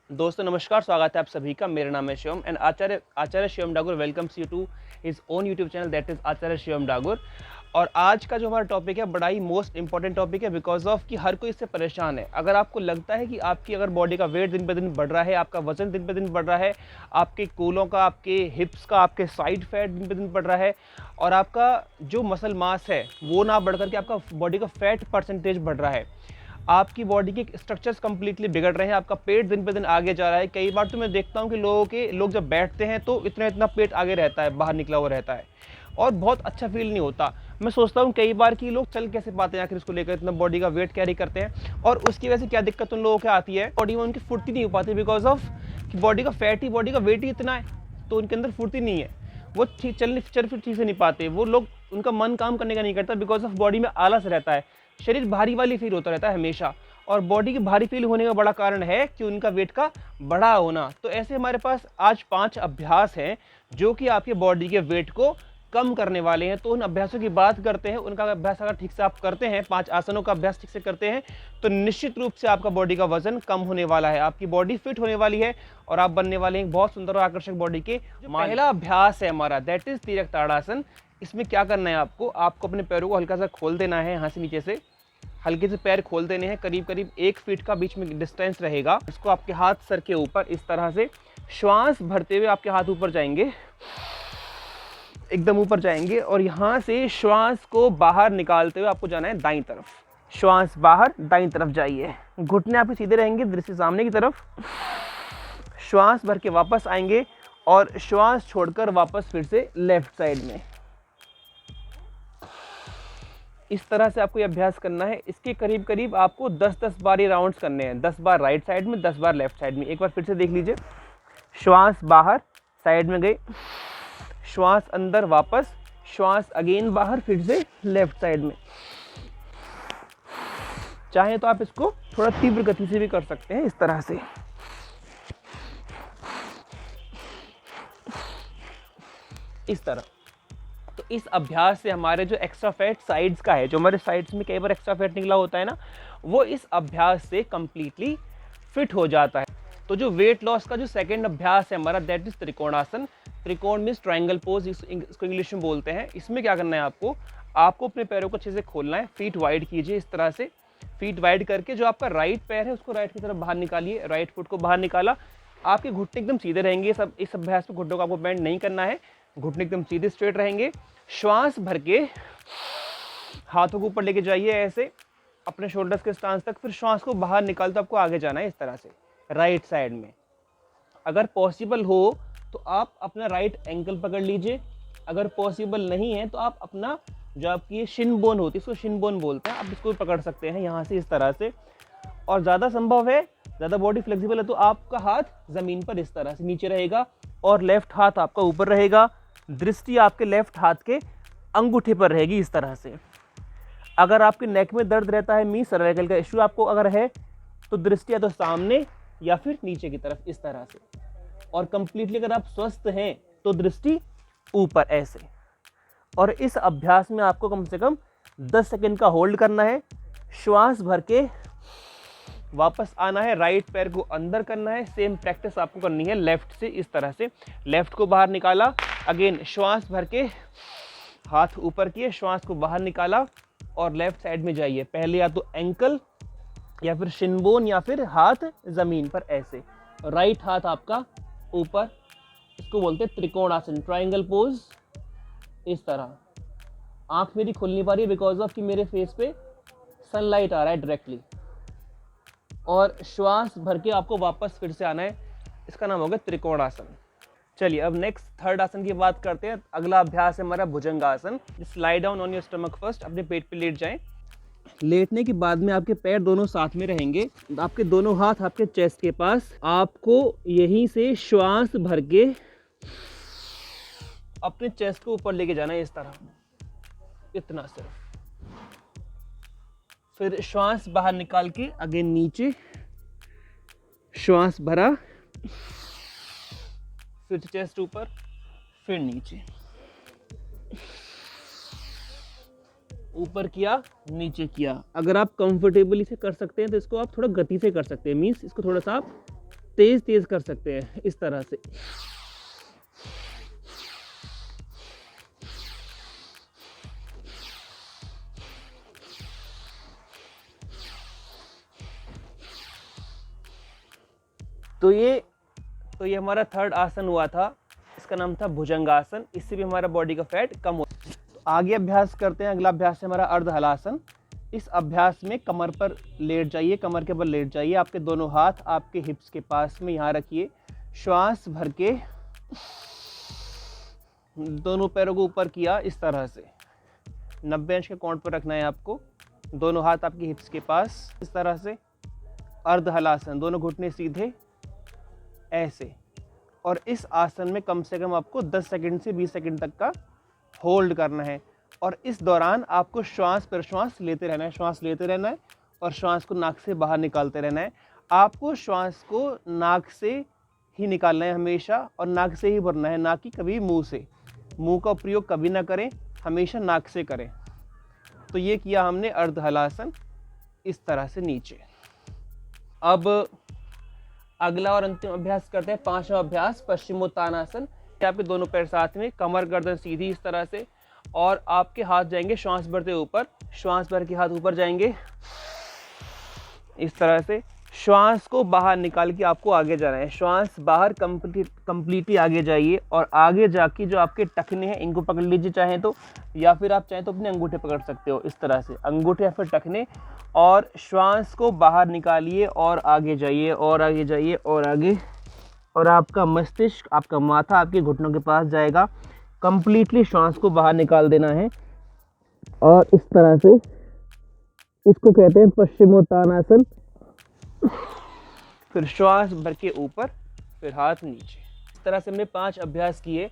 दोस्तों नमस्कार, स्वागत है आप सभी का। मेरा नाम है Shivam and Acharya Shivam Dagur welcomes you to his own YouTube channel that is Acharya Shivam Dagur. और आज का जो हमारा टॉपिक है बड़ा ही मोस्ट इंपॉर्टेंट टॉपिक है बिकॉज ऑफ कि हर कोई इससे परेशान है। अगर आपको लगता है कि आपकी अगर बॉडी का वेट दिन पे दिन बढ़ रहा है, आपका वजन दिन पे दिन बढ़ रहा है, आपके कोलों का, आपके हिप्स का, आपके साइड फैट दिन पे दिन बढ़ रहा है और आपका जो मसल मास है वो ना बढ़ करके आपका बॉडी का फैट परसेंटेज बढ़ रहा है, आपकी बॉडी के स्ट्रक्चर्स कंप्लीटली बिगड़ रहे हैं, आपका पेट दिन पे दिन आगे जा रहा है। कई बार तो मैं देखता हूँ कि लोग जब बैठते हैं तो इतना इतना पेट आगे रहता है, बाहर निकला हुआ रहता है और बहुत अच्छा फील नहीं होता। मैं सोचता हूँ कई बार कि लोग चल कैसे पाते हैं आखिर इसको लेकर, इतना बॉडी का वेट कैरी करते हैं और उसकी वजह से क्या दिक्कत उन लोगों को आती है, बॉडी में उनकी फुर्ती नहीं हो पाती बिकॉज ऑफ कि बॉडी का फैट ही, बॉडी का वेट ही इतना है तो उनके अंदर फुर्ती नहीं है, वो चल फिर ठीक से नहीं पाते। वो लोग, उनका मन काम करने का नहीं करता बिकॉज ऑफ बॉडी में आलस रहता है, शरीर भारी वाली फील होता रहता है हमेशा। और बॉडी की भारी फील होने का बड़ा कारण है कि उनका वेट का बढ़ा होना। तो ऐसे हमारे पास आज 5 अभ्यास हैं जो कि आपके बॉडी के वेट को कम करने वाले हैं। तो उन अभ्यासों की बात करते हैं। उनका अभ्यास अगर ठीक से आप करते हैं, 5 आसनों का अभ्यास ठीक से करते हैं तो निश्चित रूप से आपका बॉडी का वजन कम होने वाला है, आपकी बॉडी फिट होने वाली है और आप बनने वाले हैं बहुत सुंदर और आकर्षक बॉडी के। पहला अभ्यास है हमारा दैट इज तिर्यक ताड़ासन। इसमें क्या करना है, आपको अपने पैरों को हल्का सा खोल देना है, यहाँ से नीचे से हल्के से पैर खोल देने हैं, करीब करीब 1 फीट का बीच में डिस्टेंस रहेगा। इसको आपके हाथ सर के ऊपर इस तरह से श्वास भरते हुए आपके हाथ ऊपर जाएंगे, एकदम ऊपर जाएंगे और यहाँ से श्वास को बाहर निकालते हुए आपको जाना है दाईं तरफ। श्वास बाहर, दाईं तरफ जाइए, घुटने आपके सीधे रहेंगे दृष्टि सामने की तरफ। श्वास भर के वापस आएंगे और श्वास छोड़कर वापस फिर से लेफ्ट साइड में। इस तरह से आपको ये अभ्यास करना है। इसके करीब करीब आपको 10-10 बार ये राउंड्स करने हैं, 10 बार राइट साइड में, 10 बार लेफ्ट साइड में। एक बार फिर से देख लीजिए, श्वास बाहर, साइड में गई, श्वास अंदर वापस, श्वास अगेन बाहर, फिर से लेफ्ट साइड में। चाहे तो आप इसको थोड़ा तीव्र गति से भी कर सकते हैं, इस तरह से। इस तरह। तो इस अभ्यास से हमारे जो एक्स्ट्रा फैट साइड्स का है, जो हमारे साइड्स में कई बार एक्स्ट्रा फैट निकला होता है ना, वो इस अभ्यास से कंप्लीटली फिट हो जाता है। तो जो वेट लॉस का जो सेकंड अभ्यास है हमारा दैट इज त्रिकोणासन। त्रिकोण मीन्स ट्रायंगल पोज, इसको इंग्लिश में बोलते हैं। इसमें क्या करना है, आपको अपने पैरों को अच्छे से खोलना है, फीट वाइड कीजिए इस तरह से। फीट वाइड करके जो आपका राइट पैर है उसको राइट की तरफ बाहर निकालिए, राइट फुट को बाहर निकाला। आपके घुटने एकदम सीधे रहेंगे, सब इस अभ्यास में घुटनों को आपको बेंड नहीं करना है, घुटने एकदम सीधे स्ट्रेट रहेंगे। श्वास भर के हाथों को ऊपर लेके जाइए ऐसे अपने शोल्डर्स के स्टांस तक, फिर श्वास को बाहर निकालते आपको आगे जाना है इस तरह से राइट साइड में। अगर पॉसिबल हो तो आप अपना राइट एंकल पकड़ लीजिए, अगर पॉसिबल नहीं है तो आप अपना जो आपकी ये शिन बोन होती है, इसको शिन बोन बोलते हैं, आप इसको भी पकड़ सकते हैं यहाँ से इस तरह से। और ज़्यादा संभव है, ज़्यादा बॉडी फ्लेक्सिबल है तो आपका हाथ ज़मीन पर इस तरह से नीचे रहेगा और लेफ्ट हाथ आपका ऊपर रहेगा। दृष्टि आपके लेफ्ट हाथ के अंगूठे पर रहेगी इस तरह से। अगर आपके नेक में दर्द रहता है, मीन्स सर्वाइकल का इश्यू आपको अगर है, तो दृष्टि या तो सामने या फिर नीचे की तरफ इस तरह से। और कंप्लीटली अगर आप स्वस्थ हैं तो दृष्टि ऊपर ऐसे। और इस अभ्यास में आपको कम से कम 10 सेकंड का होल्ड करना है। श्वास भर के वापस आना है, राइट पैर को अंदर करना है। सेम प्रैक्टिस आपको करनी है लेफ्ट से इस तरह से। लेफ्ट को बाहर निकाला, अगेन श्वास भर के हाथ ऊपर किए, श्वास को बाहर निकाला और लेफ्ट साइड में जाइए। पहले या तो एंकल या फिर शिनबोन या फिर हाथ जमीन पर ऐसे, राइट हाथ आपका ऊपर, इसको बोलते हैं त्रिकोणासन, ट्रायंगल पोज इस तरह। आंख मेरी खुल नहीं पा रही है बिकॉज ऑफ कि मेरे फेस पे सनलाइट आ रहा है डायरेक्टली। और श्वास भर के आपको वापस फिर से आना है, इसका नाम होगा त्रिकोणासन। चलिए अब नेक्स्ट थर्ड आसन की बात करते हैं। अगला अभ्यास है हमारा bhujangasana. Just lie down on your stomach first, अपने पेट पे लेट जाएं। लेटने के बाद में आपके पैर दोनों साथ में रहेंगे, आपके दोनों हाथ आपके चेस्ट के पास। आपको यहीं से श्वास भर के अपने चेस्ट को ऊपर लेके जाना है इस तरह, इतना सिर्फ। फिर श्वास बाहर निकाल के अगेन नीचे, श्वास भरा, फिर चेस्ट ऊपर, फिर नीचे, ऊपर किया, नीचे किया। अगर आप कंफर्टेबली से कर सकते हैं तो इसको आप थोड़ा गति से कर सकते हैं, मीन्स इसको थोड़ा सा आप तेज तेज कर सकते हैं इस तरह से। तो ये हमारा थर्ड आसन हुआ था, इसका नाम था भुजंगासन। इससे भी हमारा बॉडी का फैट कम हो। तो आगे अभ्यास करते हैं। अगला अभ्यास है हमारा अर्ध हलासन। इस अभ्यास में कमर पर लेट जाइए, कमर के बल लेट जाइए। आपके दोनों हाथ आपके हिप्स के पास में यहाँ रखिए। श्वास भर के दोनों पैरों को ऊपर किया इस तरह से। 90 अंश के कोण पर रखना है आपको। दोनों हाथ आपके हिप्स के पास इस तरह से। अर्ध हलासन, दोनों घुटने सीधे ऐसे। और इस आसन में कम से कम आपको 10 सेकंड से 20 सेकंड तक का होल्ड करना है। और इस दौरान आपको श्वास प्रश्वास लेते रहना है, श्वास लेते रहना है और श्वास को नाक से बाहर निकालते रहना है। आपको श्वास को नाक से ही निकालना है हमेशा, और नाक से ही भरना है, ना कि कभी मुंह से। मुंह का प्रयोग कभी ना करें, हमेशा नाक से करें। तो ये किया हमने अर्ध हलासन इस तरह से नीचे। अब अगला और अंतिम अभ्यास करते हैं, पांचवा अभ्यास पश्चिमोत्तानासन। आपके दोनों पैर साथ में, कमर गर्दन सीधी इस तरह से, और आपके हाथ जाएंगे श्वास भरते ऊपर। श्वास भर के हाथ ऊपर जाएंगे इस तरह से। श्वास को बाहर निकाल के आपको आगे जाना है। श्वास बाहर कंप्लीटली आगे जाइए, और आगे जाके जो आपके टखने हैं इनको पकड़ लीजिए चाहें तो, या फिर आप चाहें तो अपने अंगूठे पकड़ सकते हो इस तरह से, अंगूठे या फिर टखने। और श्वास को बाहर निकालिए और आगे जाइए और आगे जाइए और आगे, और आपका मस्तिष्क, आपका माथा आपके घुटनों के पास जाएगा। कंप्लीटली श्वास को बाहर निकाल देना है और इस तरह से, इसको कहते हैं पश्चिमोत्तानासन। फिर श्वास भर के ऊपर, फिर हाथ नीचे। इस तरह से हमने 5 अभ्यास किए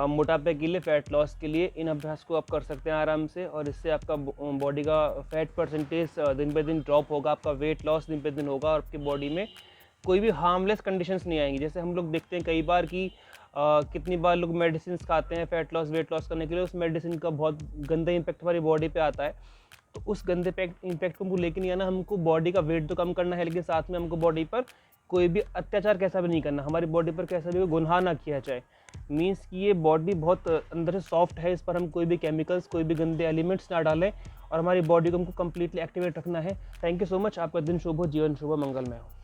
मोटापे के लिए, फैट लॉस के लिए। इन अभ्यास को आप कर सकते हैं आराम से, और इससे आपका बॉडी का फैट परसेंटेज दिन पे दिन ड्रॉप होगा, आपका वेट लॉस दिन पे दिन होगा, और आपकी बॉडी में कोई भी हार्मलेस कंडीशंस नहीं आएंगी। जैसे हम लोग देखते हैं कई बार कि कितनी बार लोग मेडिसिन खाते हैं फैट लॉस वेट लॉस करने के लिए, उस मेडिसिन का बहुत गंदा इम्पैक्ट हमारी बॉडी पे आता है। तो उस गंदे इम्पैक्ट को हमको लेके नहीं आना। हमको बॉडी का वेट तो कम करना है, लेकिन साथ में हमको बॉडी पर कोई भी अत्याचार कैसा भी नहीं करना, हमारी बॉडी पर कैसा भी गुनाह ना किया जाए। मीन्स कि ये बॉडी बहुत अंदर से सॉफ्ट है, इस पर हम कोई भी केमिकल्स, कोई भी गंदे एलिमेंट्स ना डालें, और हमारी बॉडी को हमको कम्प्लीटली एक्टिवेट रखना है। Thank you so much. आपका दिन शुभ हो, जीवन शुभ हो, मंगलमय हो।